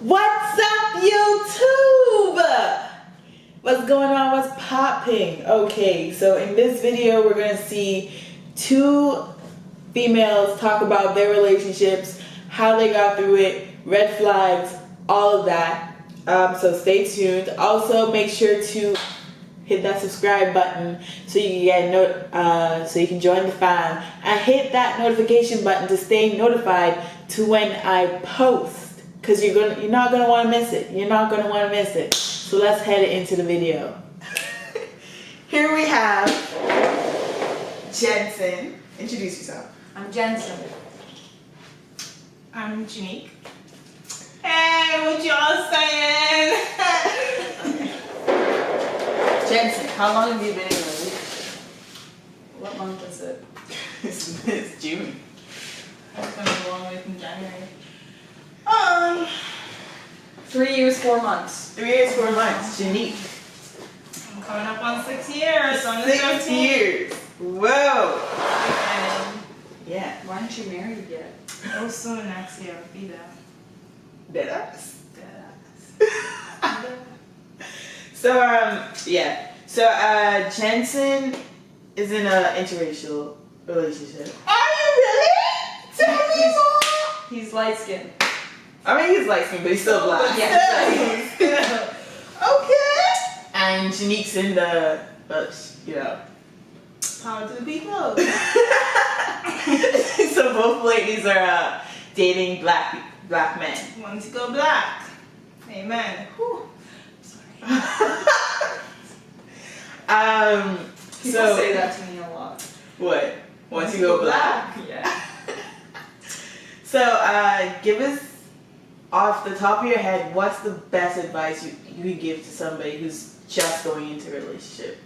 What's up, YouTube? What's going on? What's popping? Okay, so in this video, we're gonna see two females talk about their relationships, how they got through it, red flags, all of that. So stay tuned. Also, make sure to hit that subscribe button so you can get so you can join the fam, and hit that notification button to stay notified to when I post. Because you're not gonna want to miss it. You're not gonna want to miss it. So let's head into the video. Here we have Jensen. Introduce yourself. I'm Jensen. I'm Janique. Hey, what y'all saying? Jensen, how long have you been in a relationship? What month is it? It's June. That's been a long way from January. 3 years, 4 months. 3 years, 4 months. Janique. I'm coming up on 6 years. On the 6 13th. years. Whoa. And Yeah. Why aren't you married yet? real soon next year, I'll be there. Dead ass. Deadass. So, yeah. So, Jensen is in an interracial relationship. Are you really? Tell me more. He's light skinned. I mean, he's light skinned, but he's still black. Yeah. Okay. And Janique's in the, Power to the people. So both ladies are dating black men. Want to go black. Amen. Whew. Sorry. People So say that to me a lot. what? Once you go black? Yeah. So, give us, off the top of your head, what's the best advice you could give to somebody who's just going into a relationship?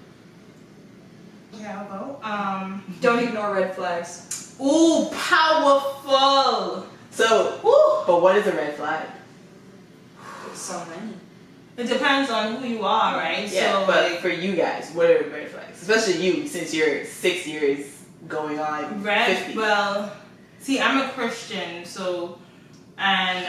Yeah, I'll go. Don't ignore red flags. Ooh, powerful. So, Ooh. but what is a red flag? There's so many. It depends on who you are, right? Yeah, so, but like, for you guys, what are red flags? Especially you, since you're 6 years going on 50. Well, see, I'm a Christian, so, and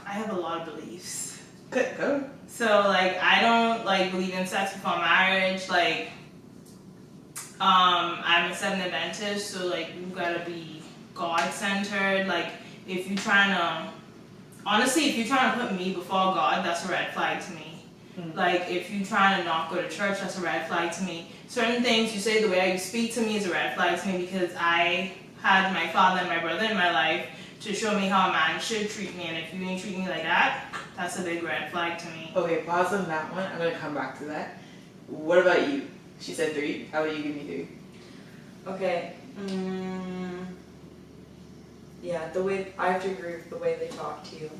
I have a lot of beliefs. Good, go. So, like, I don't, like, believe in sex before marriage. Like, I'm a Seventh Adventist, so, like, you gotta be God-centered. Like, if you're trying to, honestly, if you're trying to put me before God, that's a red flag to me. Like, if you're trying to not go to church, that's a red flag to me. Certain things you say, the way you speak to me is a red flag to me, because I had my father and my brother in my life to show me how a man should treat me, and if you ain't treating me like that, that's a big red flag to me. Okay, pause on that one. I'm going to come back to that. What about you? She said 3. How about you give me 3? Okay. Yeah, the way I have to agree with the way they talk to you,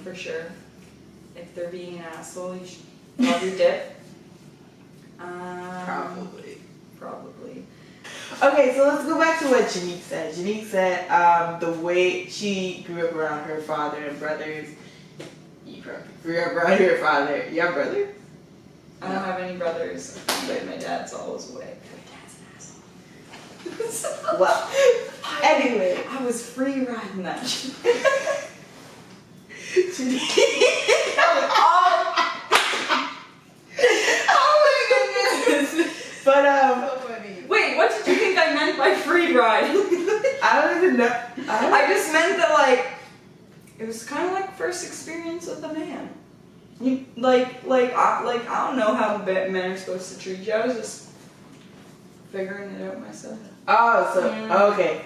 for sure. If they're being an asshole, you should probably dip. Probably. Okay, so let's go back to what Janique said. Janique said the way she grew up around her father and brothers. You probably grew up around your father. You have brothers? I don't have any brothers, but my dad's always away. My dad's an asshole. Well, anyway. I was free riding that. Oh my goodness. But Wait, what did you think I meant by free ride? I don't even know. I just meant that, like, it was kind of like first experience with a man. You, I don't know how men are supposed to treat you. I was just figuring it out myself. Oh, so okay.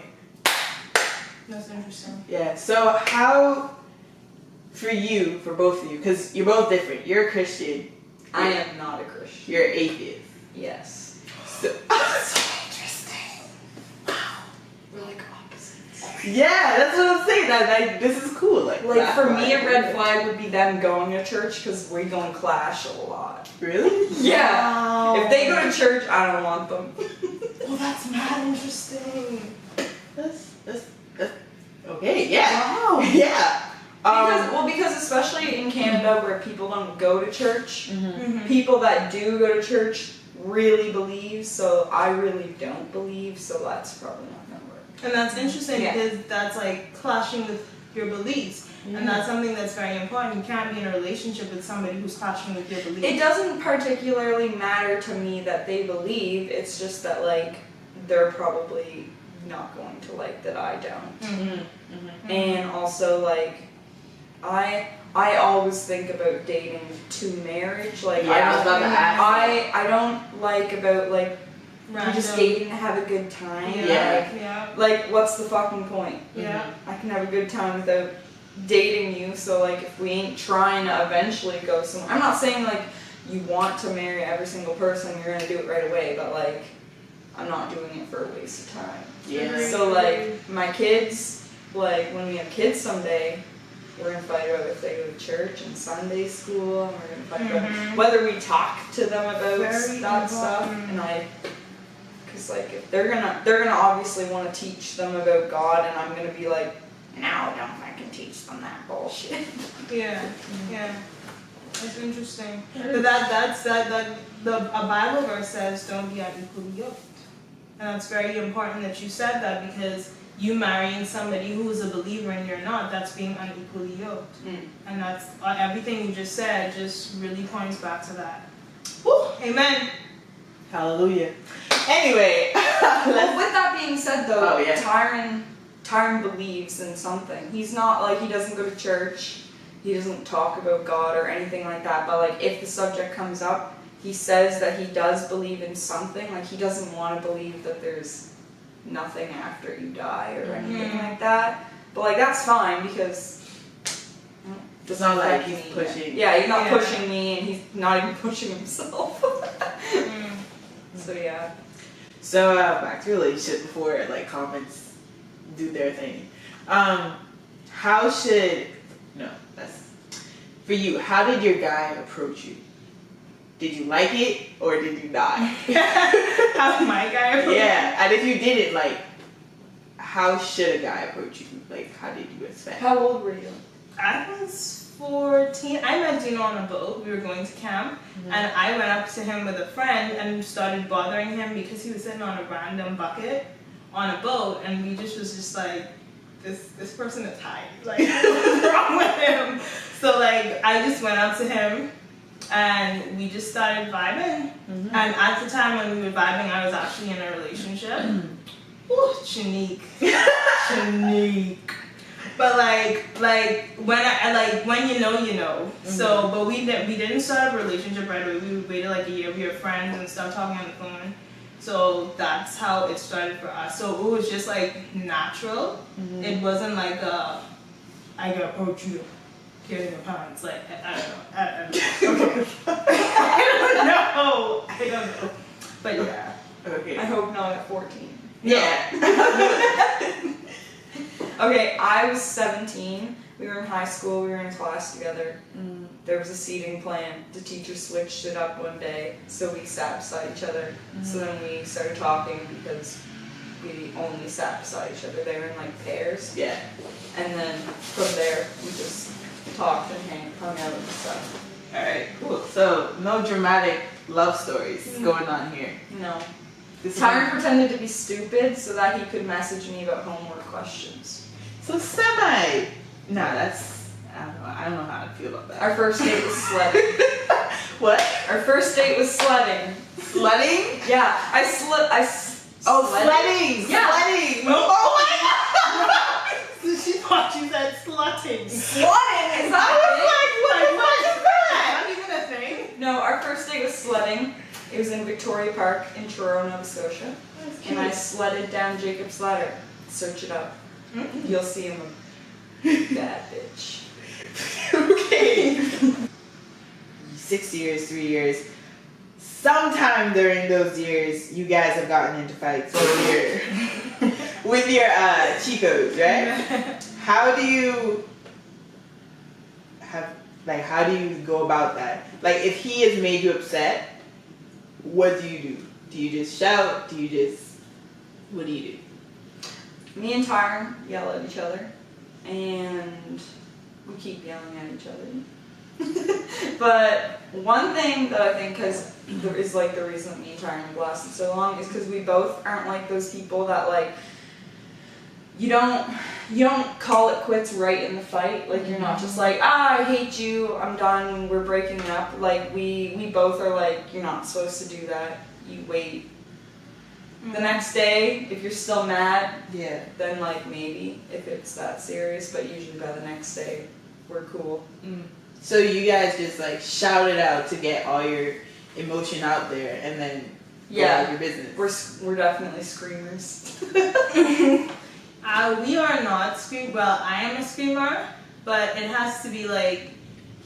That's interesting. Yeah. So how, for you, for both of you, because you're both different. You're a Christian. I am not a Christian. You're atheist. Yes. So, So interesting. Wow. We're like opposites. yeah, that's what I'm saying. That this is cool. Like for me, a red flag would be them going to church, because we don't clash a lot. Really? Yeah. Wow. If they go to church, I don't want them. Well, that's mad interesting. That's okay. Yeah. Wow. Yeah. Because especially in Canada where people don't go to church, Mm-hmm. people that do go to church really believe, so I really don't believe, so that's probably not gonna work. And that's interesting Yeah. because that's like clashing with your beliefs. And that's something that's very important. You can't be in a relationship with somebody who's clashing with your beliefs. It doesn't particularly matter to me that they believe, it's just that, like, they're probably not going to like that I don't. And also, like, I always think about dating to marriage. Like, I don't like about, like, you're just dating to have a good time. Like, what's the fucking point? I can have a good time without dating you, so, like, if we ain't trying to eventually go somewhere, I'm not saying, like, you want to marry every single person, you're gonna do it right away, but, like, I'm not doing it for a waste of time. So, like, my kids, like, when we have kids someday, we're gonna fight about if they go to church and Sunday school, and we're gonna fight about whether we talk to them about that stuff, and because, like, if they're gonna obviously want to teach them about God, and I'm gonna be like, no, don't fucking teach them that bullshit. That's interesting. But a Bible verse says, don't be unequally yoked. And it's very important that you said that, because you marrying somebody who is a believer and you're not, that's being unequally yoked. And that's everything you just said just really points back to that. Woo! Amen. Hallelujah. Anyway. Well, with that being said, though, Tyron believes in something. He's not, like, he doesn't go to church, he doesn't talk about God or anything like that, but, like, if the subject comes up, he says that he does believe in something. Like, he doesn't want to believe that there's nothing after you die or anything like that. But, like, that's fine, because it's not like he's pushing. Yeah, he's not pushing me, and he's not even pushing himself. So, yeah. So, back to relationship before, like, comments do their thing. For you, how did your guy approach you? Did you like it, or did you not? How my guy approach you? Yeah, and if you didn't, like, how should a guy approach you? Like, how did you expect? How old were you? I was 14. I met Dino on a boat. We were going to camp, and I went up to him with a friend and started bothering him because he was sitting on a random bucket on a boat, and we was just like, this person is high. Like, what's wrong with him? So, like, I just went up to him, and we just started vibing. And at the time when we were vibing, I was actually in a relationship. Ooh, Shanique. But like when you know, you know. So, but we didn't start a relationship right away. We waited like a year. We were friends and stuff, talking on the phone. So that's how it started for us. So it was just like natural. It wasn't like I gotta approach you, get in your pants. Like I don't know. I don't know. But yeah. Okay. I hope not at 14. Yeah. Okay, I was 17. We were in high school. We were in class together. There was a seating plan. The teacher switched it up one day, so we sat beside each other. So then we started talking because we only sat beside each other. They were in like pairs. Yeah. And then from there, we just talked and hung out and stuff. All right. Cool. So no dramatic love stories going on here. No. Tyron pretended to be stupid so that he could message me about homework questions. So that's, I don't know how to feel about that. Our first date was sledding. What? Our first date was sledding. Sledding? Yeah, sledding! Yeah. Sledding! Oh my god! So she thought you said slutting. Slutting? Is that Not even a thing? No, our first date was sledding. It was in Victoria Park in Truro, Nova Scotia. And I sledded down Jacob's Ladder. Search it up. You'll see him a bad bitch. Okay. 6 years, 3 years. Sometime during those years, you guys have gotten into fights with your chicos, right? How do you go about that? Like, if he has made you upset, what do you do? Do you just shout? What do you do? Me and Tyron yell at each other, and we keep yelling at each other. But one thing that I think is like the reason that me and Tyron have lasted so long is because we both aren't like those people that like, you don't you don't call it quits right in the fight. Like, you're not just like, I hate you, I'm done, we're breaking up. Like, we both are like, you're not supposed to do that. You wait. The next day, if you're still mad, then like maybe if it's that serious, but usually by the next day, we're cool. So you guys just like shout it out to get all your emotion out there, and then go about your business. We're definitely screamers. We are not scream. Well, I am a screamer, but it has to be like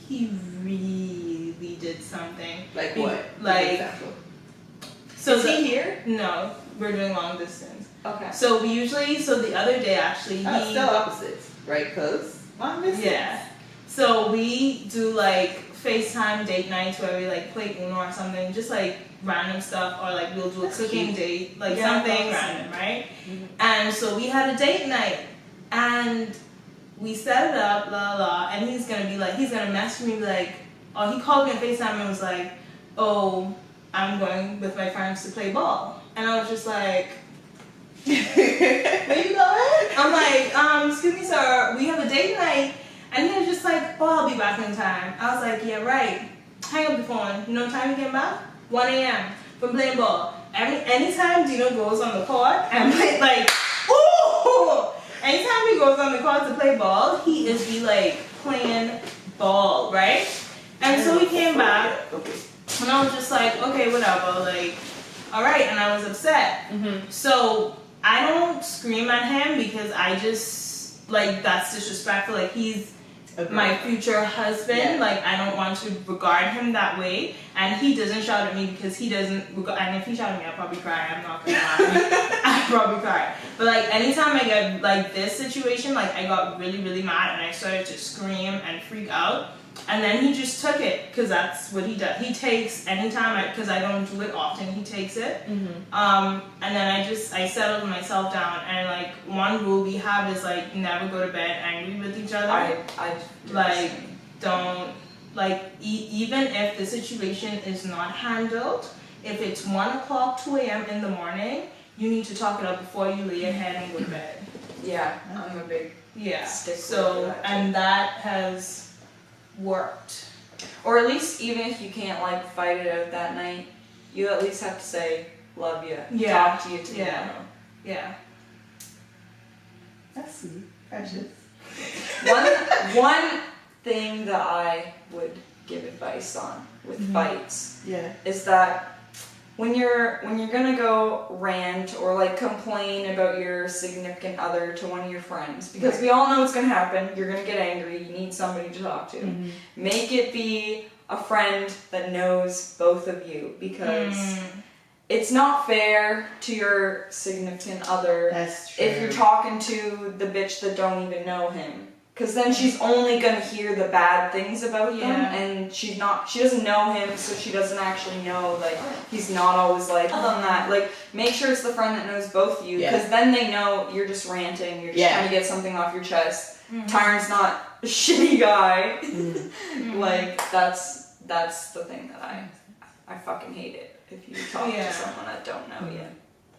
he really did something. Like what? Like. So is he here? No, we're doing long distance. Okay. So we usually, the other day actually, still opposites, right? Cause long distance. Yeah. So we do like FaceTime date nights where we like play Uno or something, just like random stuff, or like we'll do a cooking date, like something random, right? And so we had a date night, and we set it up, blah blah, and he's gonna message me like, oh, he called me on FaceTime and was like, oh, I'm going with my friends to play ball. And I was just like, where you going? I'm like, excuse me, sir, we have a date night. And he was just like, oh, I'll be back in time. I was like, yeah, right. Hang up the phone. You know what time he came back? 1 a.m. from playing ball. Anytime Dino goes on the court and like, ooh! Anytime he goes on the court to play ball, he is like playing ball, right? And so he came back. And I was just like, okay, whatever, like, all right, and I was upset. So I don't scream at him because I just, like, that's disrespectful. Like, he's my future husband. Like, I don't want to regard him that way. And he doesn't shout at me because he doesn't, and if he shouted at me, I'd probably cry. I'm not gonna lie. I'd probably cry. But, like, anytime I get, like, this situation, like, I got really, really mad and I started to scream and freak out. And then he just took it, because that's what he does. He takes anytime, because I don't do it often, he takes it. And then I settled myself down. And like, one rule we have is like, never go to bed angry with each other. I like, don't, like, even if the situation is not handled, if it's 1 o'clock, 2 a.m. in the morning, you need to talk it up before you lay your head and go to bed. Yeah, I'm a big stickler so, for that, and that has worked. Or at least, even if you can't like fight it out that night, you at least have to say, love you, talk to you tomorrow. Yeah. That's sweet. Precious. One thing that I would give advice on with fights is that when you're gonna go rant or like complain about your significant other to one of your friends, because we all know it's gonna happen, you're gonna get angry, you need somebody to talk to. Make it be a friend that knows both of you, because it's not fair to your significant other if you're talking to the bitch that don't even know him. Because then she's only gonna hear the bad things about him, and she doesn't know him, so she doesn't actually know, like, he's not always like, that. Like, make sure it's the friend that knows both of you, because then they know you're just ranting, you're just trying to get something off your chest. Tyron's not a shitty guy. Like, that's the thing that I fucking hate it, if you talk to someone that don't know you.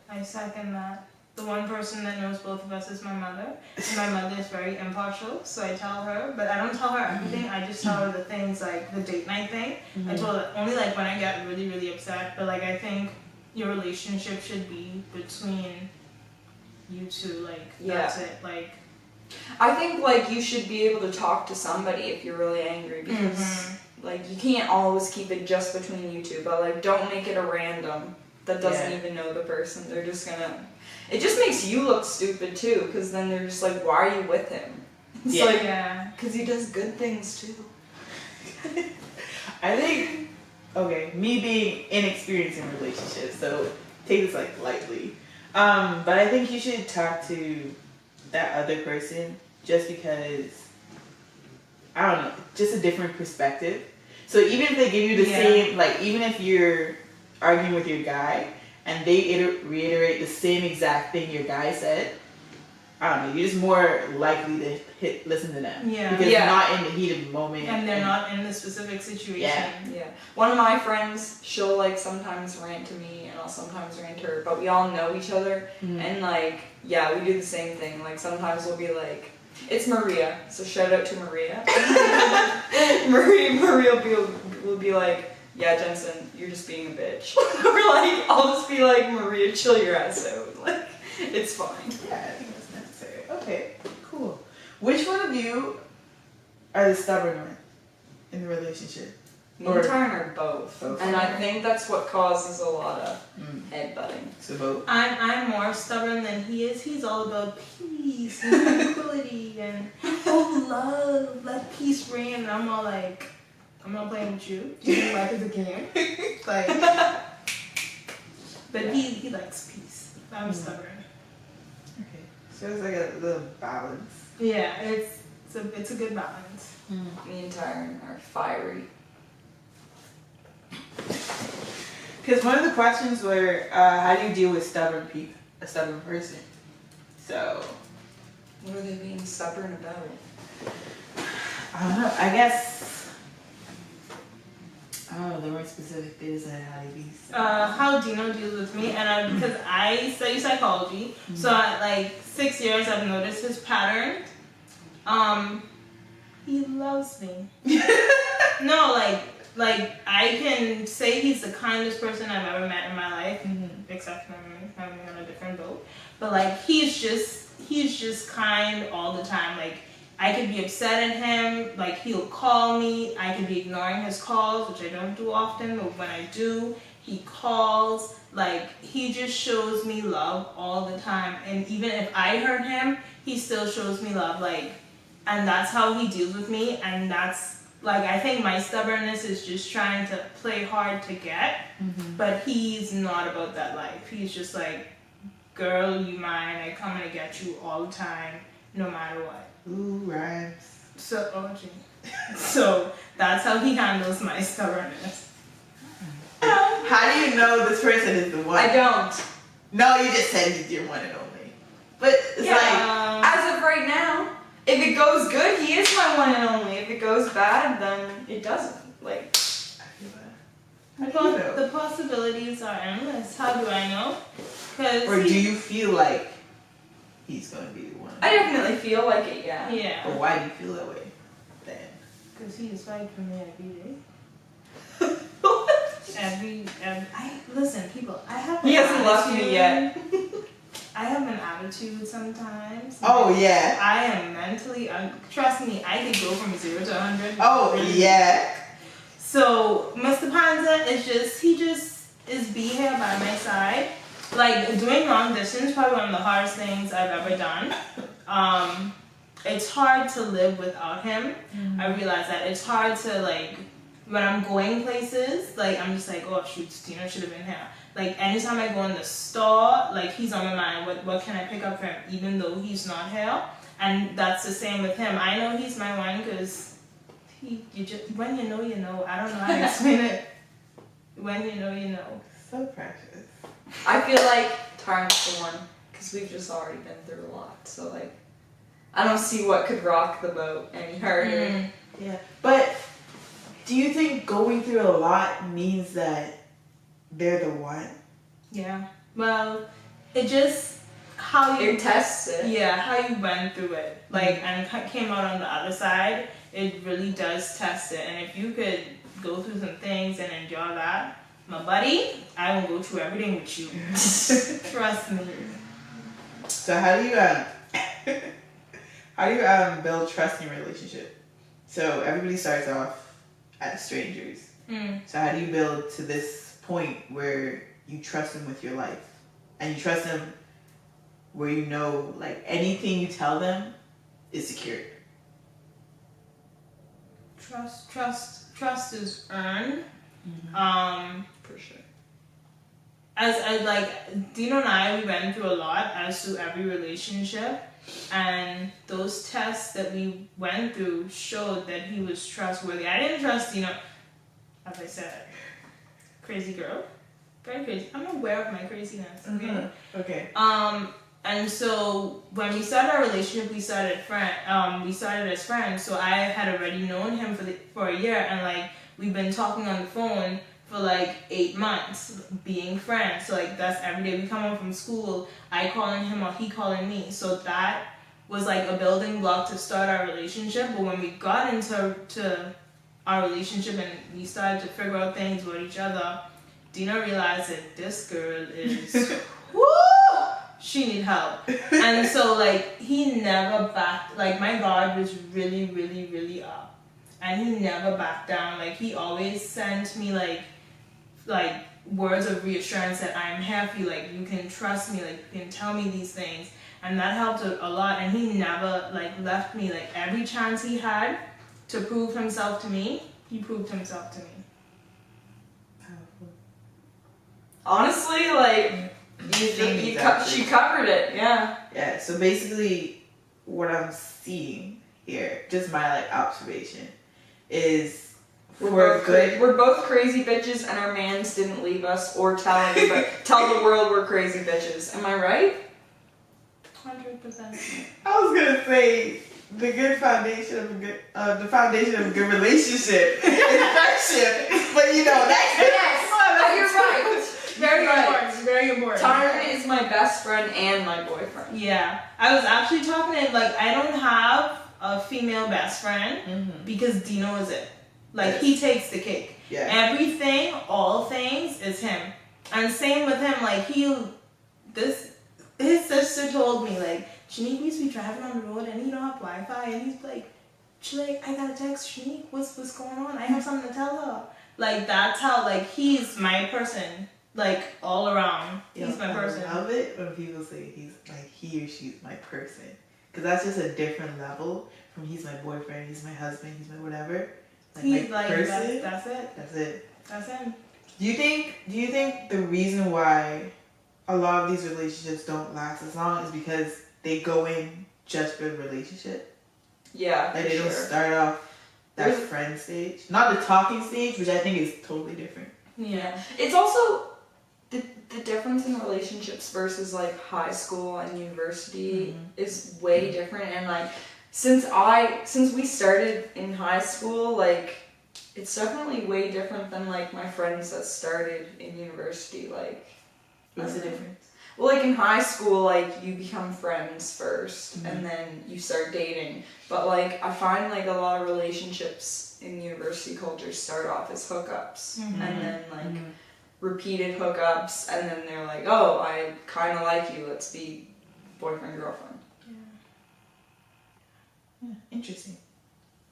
I second that. The one person that knows both of us is my mother. And my mother is very impartial, so I tell her, but I don't tell her everything. I just tell her the things, like the date night thing. I told her only like when I get really, really upset. But like, I think your relationship should be between you two. Like, that's it. Like, I think like you should be able to talk to somebody if you're really angry, because like you can't always keep it just between you two. But like, don't make it a random that doesn't even know the person. They're just gonna. It just makes you look stupid too, because then they're just like, why are you with him? It's like, because he does good things too. I think, me being inexperienced in relationships, so take this like lightly. But I think you should talk to that other person just because, I don't know, just a different perspective. So even if they give you the same, like even if you're arguing with your guy, and they reiterate the same exact thing your guy said, I don't know, you're just more likely to listen to them. Yeah. Because Yeah. they're not in the heat of the moment. And they're not in the specific situation. Yeah. One of my friends, she'll like sometimes rant to me and I'll sometimes rant to her, but we all know each other and like, yeah, we do the same thing. Like sometimes we'll be like, it's Maria, so shout out to Maria. Maria will be like, yeah, Jensen, you're just being a bitch. Or like, I'll just be like, Maria, chill your ass out. Like, it's fine. Yeah, I think that's necessary. Okay, cool. Which one of you are the stubborn one in the relationship? Me and Tyron are both. And I think that's what causes a lot of headbutting. So both? I'm more stubborn than he is. He's all about peace and tranquility and love, let peace reign. And I'm all like, I'm not playing with you. Life is a game. Like, but he likes peace. I'm stubborn. Okay, so it's like a little balance. Yeah, it's a good balance. Me and Tyron are fiery. Because one of the questions were, how do you deal with a stubborn person? So, What are they being stubborn about? I don't know. I guess, they weren't specific. They just said how do you be How Dino deals with me, and because I study psychology, so at like 6 years I've noticed his pattern. He loves me. No, like I can say he's the kindest person I've ever met in my life, except for having on a different boat. But like he's just kind all the time. Like I could be upset at him, like he'll call me. I could be ignoring his calls, which I don't do often, but when I do, he calls. Like he just shows me love all the time. And even if I hurt him, he still shows me love. Like, and that's how he deals with me, and that's like, I think my stubbornness is just trying to play hard to get, but he's not about that life. He's just like, girl, you mine, I come and I get you all the time, no matter what. Ooh, rhymes. So, so that's how he handles my stubbornness. How do you know this person is the one? I don't. No, you just said he's your one and only. But it's as of right now, if it goes good, he is my one and only. If it goes bad, then it doesn't. Like, The possibilities are endless. How do I know? Or do you feel like he's going to be the one? I definitely feel like it, yeah. Yeah. Or why do you feel that way then? Because he is fighting for me every day. Listen, people, I have He hasn't left me yet. I have an attitude sometimes. Oh, yeah. I am mentally, trust me, I could go from 0 to 100. Oh, yeah. So, Mr. Panza he just is be here by my side. Like, doing long distance, probably one of the hardest things I've ever done. It's hard to live without him. I realize that. It's hard to, like, when I'm going places, like, I'm just like, oh, shoot, Tina should have been here. Like, anytime I go in the store, like, he's on my mind. What can I pick up for him, even though he's not here? And that's the same with him. I know he's my one because when you know, you know. I don't know how to explain it. When you know, you know. So precious. I feel like Tyron's the one, because we've just already been through a lot. So, like, I don't see what could rock the boat any harder. Yeah. But do you think going through a lot means that they're the one? Yeah. Well, it just how you It tests it. Yeah, how you went through it, like, and came out on the other side. It really does test it. And if you could go through some things and endure that, my buddy, I will go through everything with you. Trust me. So how do you build trust in your relationship? So everybody starts off as strangers. So how do you build to this point where you trust them with your life, and you trust them where you know, like, anything you tell them is secured? Trust is earned. For sure. As like Dino and I, we went through a lot as to every relationship, and those tests that we went through showed that he was trustworthy. I didn't trust Dino, as I said, crazy girl, very crazy. I'm aware of my craziness. Okay. Okay. And so when we started our relationship, we started as friends. So I had already known him for a year, and like we've been talking on the phone for like 8 months, being friends. So like that's every day we come home from school, I calling him or he calling me. So that was like a building block to start our relationship. But when we got into our relationship and we started to figure out things with each other, Dina realized that this girl is woo, she need help. And so like he never backed, like my guard was really, really, really up. And he never backed down. Like he always sent me like words of reassurance that I'm happy, like you can trust me, like you can tell me these things. And that helped a lot. And he never like left me. Like every chance he had to prove himself to me, he proved himself to me. Honestly, like she covered it. Yeah. Yeah. So basically, what I'm seeing here, just my like observation, is we're both crazy bitches, and our mans didn't leave us or tell the world we're crazy bitches. Am I right? 100%. I was gonna say the good foundation of the foundation of a good relationship is friendship, but you know that's you're right. Very important. Very important. Tyron is my best friend and my boyfriend. Yeah, I was actually talking to like I don't have a female best friend because Dino is it. Like he takes the cake. Yeah. Everything, all things is him. And same with him. Like his sister told me like Shanique used to be driving on the road and he don't have Wi-Fi and he's like, I gotta text Shanique. What's going on? I have something to tell her. Like that's how like he's my person. Like all around, he's my person. I love it when people say he's like he or she's my person, because that's just a different level from he's my boyfriend, he's my husband, he's my whatever. Like he's my like person. That's it. That's it. That's him. Do you think the reason why a lot of these relationships don't last as long is because they go in just for the relationship? Yeah. Like they don't start off that friend stage, not the talking stage, which I think is totally different. Yeah. It's also the difference in relationships versus like high school and university is way different. And like since we started in high school, like it's definitely way different than like my friends that started in university. Like what's the difference? Well, like in high school, like you become friends first and then you start dating. But like I find like a lot of relationships in university culture start off as hookups and then like repeated hookups, and then they're like, oh, I kind of like you, let's be boyfriend, girlfriend. Yeah, interesting.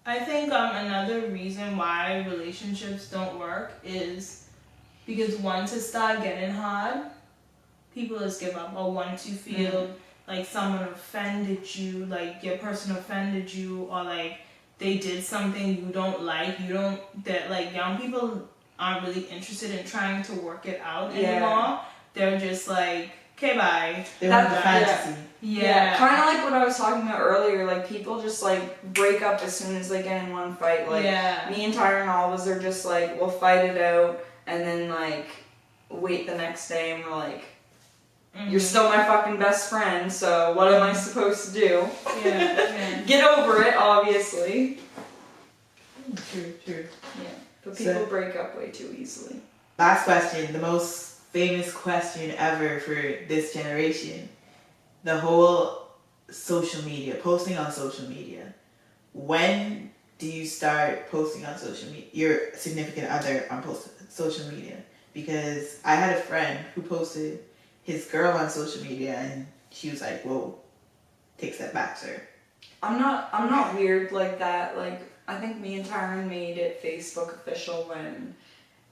I think another reason why relationships don't work is because once it start getting hard, people just give up. Or once you feel like someone offended you, like your person offended you, or like they did something you don't like, that like young people aren't really interested in trying to work it out anymore. They're just like, okay, bye. They want the fantasy. Yeah. Kind of like what I was talking about earlier. Like people just like break up as soon as they get in one fight. Like me and Tyron always are just like, we'll fight it out and then like wait the next day and we're like, you're still my fucking best friend, so what am I supposed to do? Get over it, obviously. True. Yeah. But people break up way too easily. Last question, the most famous question ever for this generation. The whole social media, posting on social media. When do you start posting on social media? Your significant other on social media? Because I had a friend who posted his girl on social media and she was like, whoa, take a step back, sir. I'm not weird like that. Like, I think me and Tyron made it Facebook official when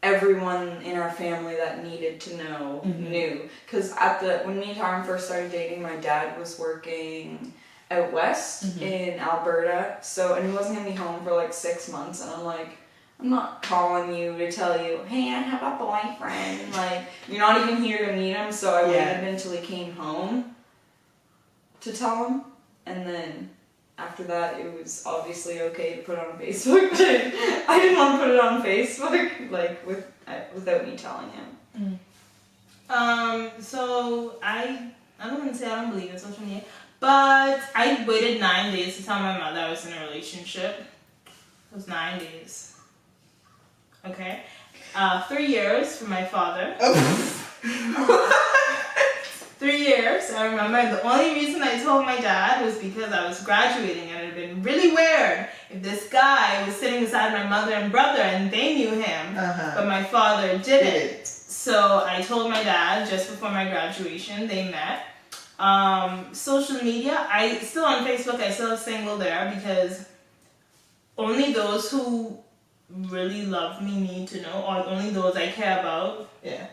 everyone in our family that needed to know knew. Because when me and Tyron first started dating, my dad was working out west in Alberta, and he wasn't gonna be home for like 6 months, and I'm like, I'm not calling you to tell you, hey, I have a boyfriend. Like, you're not even here to meet him, so I waited until he came home to tell him, and then after that, it was obviously okay to put it on Facebook. I didn't want to put it on Facebook, like, without me telling him. So I I don't want to say I don't believe in social media, but I waited 9 days to tell my mother I was in a relationship. It was 9 days. Okay. 3 years for my father. 3 years. I remember the only reason I told my dad was because I was graduating, and it had been really weird if this guy was sitting beside my mother and brother and they knew him, but my father didn't. So I told my dad just before my graduation. They met. Social media, I still on Facebook, I still have single there because only those who really love me need to know, or only those I care about. Yeah.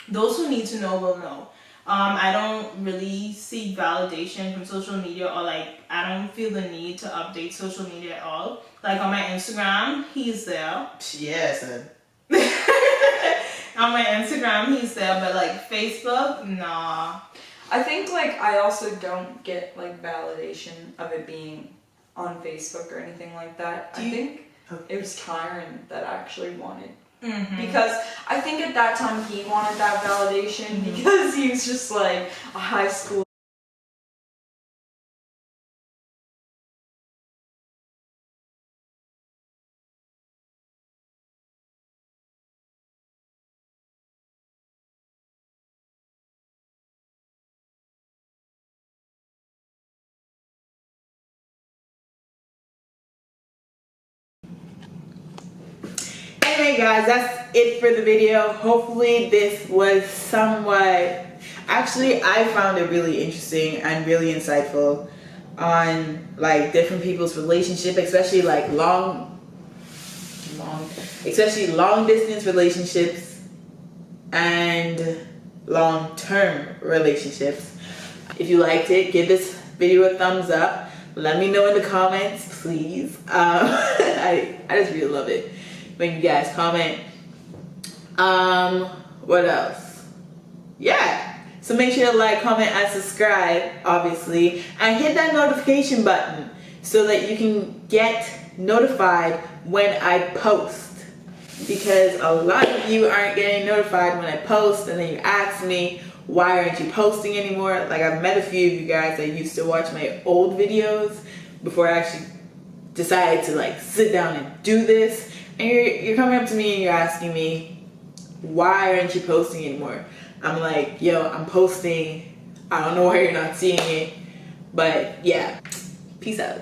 Those who need to know will know. I don't really seek validation from social media, or like I don't feel the need to update social media at all. Like on my Instagram, he's there. Yes. On my Instagram, he's there, but like Facebook, nah. I think like I also don't get like validation of it being on Facebook or anything like that. I think it was Kyron that actually wanted. Because I think at that time he wanted that validation because he was just like a high school. Anyway guys, that's it for the video. Hopefully this was somewhat, actually I found it really interesting and really insightful on like different people's relationship, especially like long distance relationships and long-term relationships. If you liked it, give this video a thumbs up. Let me know in the comments, please. I just really love it when you guys comment. What else? Yeah. So make sure to like, comment, and subscribe, obviously, and hit that notification button so that you can get notified when I post. Because a lot of you aren't getting notified when I post, and then you ask me, why aren't you posting anymore? Like, I've met a few of you guys that used to watch my old videos before I actually decided to like sit down and do this. And you're coming up to me and you're asking me, why aren't you posting anymore? I'm like, yo, I'm posting. I don't know why you're not seeing it. But yeah, peace out.